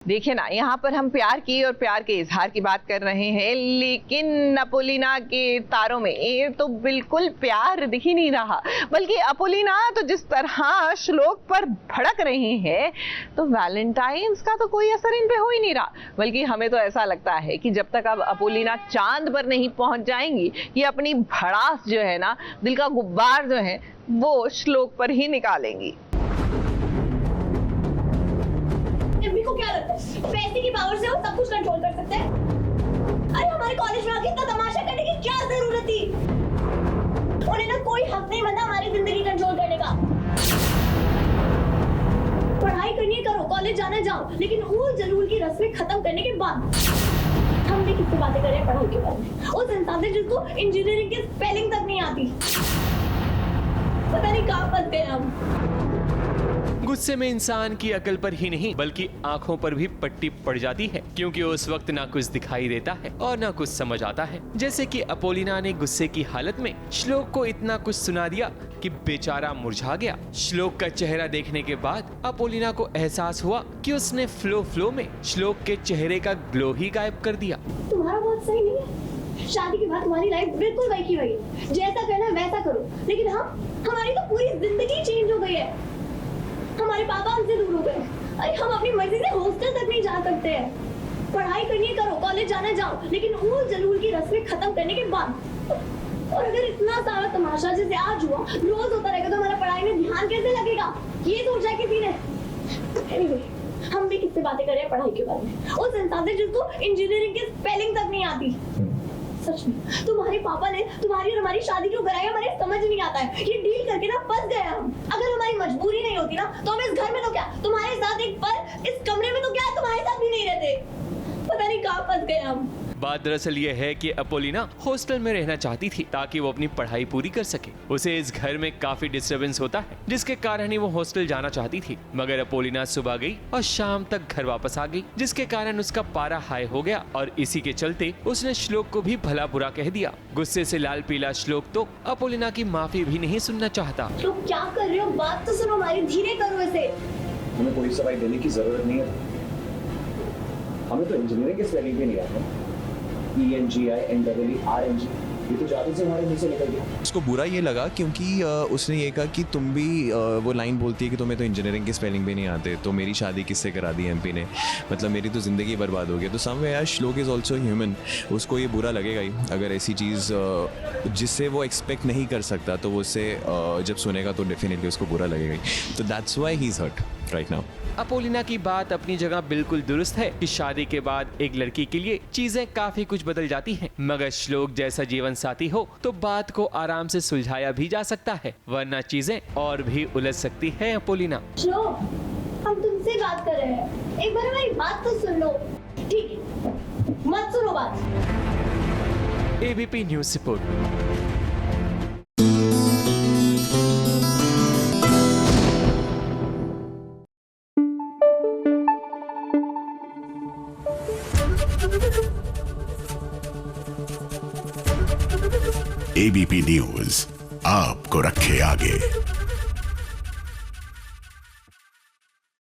देखिए ना, यहाँ पर हम प्यार की और प्यार के इजहार की बात कर रहे हैं, लेकिन अपोलिना के तारों में ये तो बिल्कुल प्यार दिख ही नहीं रहा। बल्कि अपोलिना तो जिस तरह श्लोक पर भड़क रही है, तो वैलेंटाइंस का तो कोई असर इन पे हो ही नहीं रहा। बल्कि हमें तो ऐसा लगता है कि जब तक अब अपोलिना चांद पर नहीं पहुंच जाएंगी, ये अपनी भड़ास जो है ना, दिल का गुब्बार जो है, वो श्लोक पर ही निकालेंगी। एमपी को क्या लगता है पैसे की पावर से वो सब कुछ कंट्रोल कर सकते हैं? अरे हमारे कॉलेज में आके इतना तमाशा करने की क्या जरूरत थी? उन्हें ना कोई हक नहीं बनता हमारी जिंदगी कंट्रोल करने का। पढ़ाई करनी है करो, कॉलेज जाना जाओ, लेकिन ऊल जलूल की रस्में खत्म करने के बाद हम भी किससे बातें कर रहे हैं पढ़ाई के बारे में? उस इंसान से जिसको इंजीनियरिंग की स्पेलिंग तक नहीं आती। पता नहीं कहाँ फंस गए हम। गुस्से में इंसान की अकल पर ही नहीं बल्कि आंखों पर भी पट्टी पड़ जाती है, क्योंकि उस वक्त ना कुछ दिखाई देता है और ना कुछ समझ आता है। जैसे कि अपोलिना ने गुस्से की हालत में श्लोक को इतना कुछ सुना दिया कि बेचारा मुरझा गया। श्लोक का चेहरा देखने के बाद अपोलिना को एहसास हुआ कि उसने फ्लो में श्लोक के चेहरे का ग्लो ही गायब कर दिया। तुम्हारा बहुत सही नहीं है। शादी के बाद तुम्हारी लाइफ बिल्कुल वही की वही है। जैसा करना है वैसा करो, लेकिन हमारी तो पूरी जिंदगी चेंज हो गई है। हमारे पापा हमसे दूर हो गए। अरे हम अपनी मर्जी से हॉस्टल तक नहीं जा सकते हैं। पढ़ाई करनी है करो, कॉलेज जाना जाओ, लेकिन ऊल जलूल की रस्में खत्म करने के बाद। और अगर इतना सारा तमाशा जैसे आज हुआ रोज होता रहेगा, तो हमारा पढ़ाई में ध्यान कैसे लगेगा? ये सोचा किसी ने? Anyway, हम भी किससे बातें कर रहे हैं पढ़ाई के बारे में? उस इंसान से जिसको इंजीनियरिंग की स्पेलिंग तक नहीं आती। सच में तुम्हारे पापा ने तुम्हारी और हमारी शादी क्यों कराई, हमारे समझ नहीं आता है। ये डील करके ना फंस गए हम। अगर हमारी मजबूरी नहीं होती ना, तो हम इस घर में तो क्या, तुम्हारे साथ एक पल इस कमरे में तो क्या, तुम्हारे साथ भी नहीं रहते। पता नहीं कहाँ फंस गए हम। बात दरअसल ये है कि अपोलिना हॉस्टल में रहना चाहती थी ताकि वो अपनी पढ़ाई पूरी कर सके। उसे इस घर में काफी डिस्टरबेंस होता है, जिसके कारण ही वो हॉस्टल जाना चाहती थी। मगर अपोलिना सुबह गई और शाम तक घर वापस आ गई, जिसके कारण उसका पारा हाई हो गया और इसी के चलते उसने श्लोक को भी भला बुरा कह दिया। गुस्से से लाल पीला श्लोक तो अपोलिना की माफी भी नहीं सुनना चाहता। तुम क्या कर रहे हो? बात तो सुनो हमारी, धीरे करो इसे। हमें कोई सफाई देने की जरूरत नहीं है। हमें तो इंजीनियरिंग के स्पेलिंग भी नहीं आता। ENGINEERNG, ये तो जादू से हमारे मुंह से निकल गया। उसको बुरा ये लगा क्योंकि उसने ये कहा कि तुम भी वो लाइन बोलती है कि तुम्हें तो इंजीनियरिंग के स्पेलिंग भी नहीं आते, तो मेरी शादी किससे करा दी एमपी ने, मतलब मेरी तो ज़िंदगी बर्बाद हो गई। तो समवे यार श्लोक इज़ ऑल्सो ह्यूमन, उसको ये बुरा लगेगा ही। अगर ऐसी चीज़ जिससे वो एक्सपेक्ट नहीं कर सकता, तो वो उससे जब सुनेगा तो डेफिनेटली उसको बुरा लगेगा ही। तो that's why he is hurt right now. अपोलिना की बात अपनी जगह बिल्कुल दुरुस्त है कि शादी के बाद एक लड़की के लिए चीजें काफी कुछ बदल जाती हैं, मगर श्लोक जैसा जीवन साथी हो तो बात को आराम से सुलझाया भी जा सकता है, वरना चीजें और भी उलझ सकती है। अपोलिना, श्लोक, हम तुमसे बात कर रहे हैं, एक बार हमारी बात तो सुन लो। ठीक है, मत सुनो बात। ABP news report. ABP news आपको रखे आगे।